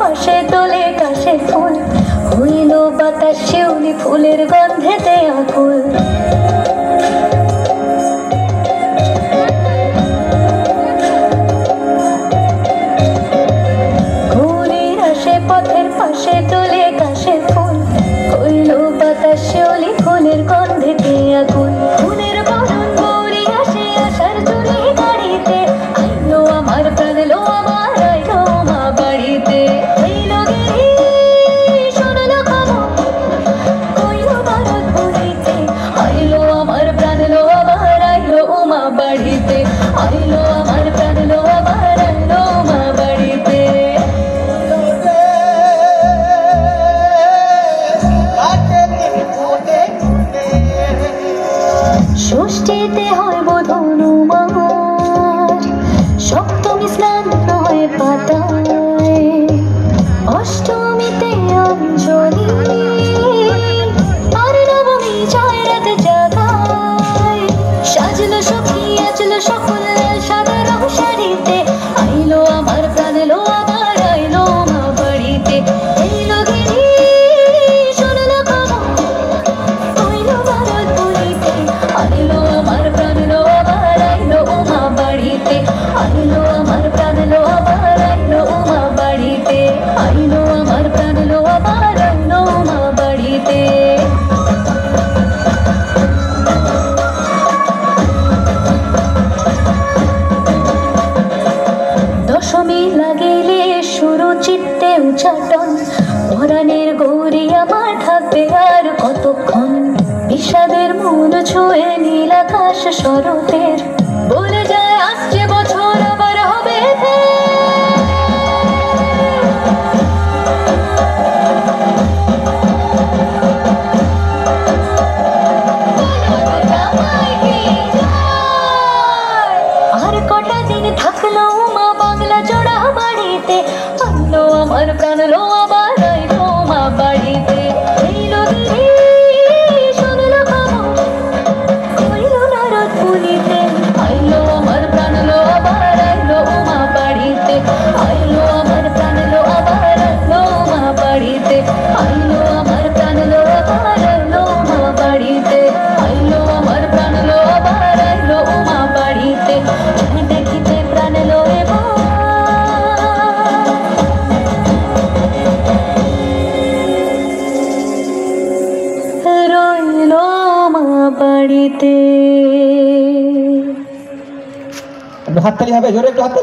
পাশে তোলে কাশের ফুল, হইল বাতাস শিউলি ফুলের গন্ধেতে আকুল। ঘুড়ির আসে পথের পাশে তোলে কাশের ফুল, হইল বাতাস শিউলি ফুলের গন্ধেতে আকুল। ফুলের বরণ গৌরী আসে আশার চুরি গাড়িতে, আইলো আমার প্রাণ লো আমার আইলো মা বাড়িতে। আইলো গিরি শোনালো খবর, কইলো ভারত ভুলিতে, আইলো আমার প্রাণ লো আমার আইলো মা বাড়িতে। আইলো আমার প্রাণ লো আমার আইলো মা বাড়িতে। ষষ্ঠীতে হয় বোধন উমার, সপ্তমী স্নান হয় পাতায়, অষ্টমীতে অঞ্জলি, আর নবমী যায় রাত জাগায়। সাজলো সখী আজলো সকল সাদা রং শাড়িতে, আইলো আমার প্রাণ লো আমার আইলো মা বাড়িতে। আইলো গিরি শোনালো খবর, কইলো ভারত ভুলিতে, আইলো আমার প্রাণ লো আমার আইলো মা বাড়িতে। আইলো আমার প্রাণ লো আমার আইলো মা বাড়িতে। আইলো আমার প্রাণ লো আমার আইলো মা বাড়িতে। দশমী লাগিলে শুরু চিত্তে উচ্চাটন, পরাণের গৌরী আমার থাকবে আর কতক্ষণ। বিষাদের মন ছুঁয়ে নীল আকাশ শরতের, বলে যায় আসছে বছর আবার হবে আর কটা দিন থাকলো মা বাংলা জোড়া বাড়িতে, আইলো আমার প্রাণ লো আবার আইলো মা বাড়িতে। আইলো গিরি শোনালো খবর, কইলো ভারত ভুলিতে, আইলো আমার প্রাণ লো আবার আইলো মা বাড়িতে। আইলো আমার প্রাণ লো আবার আইলো মা বাড়িতে। আইলো আমার প্রাণ লো আবার আইলো মা বাড়িতে। আইলো আমার প্রাণ লো আবার আইলো মা বাড়িতে। দেখিতে প্রাণ লো রইলো মা বাড়িতে। হাততালি হবে, জোরে একটু হাততালি।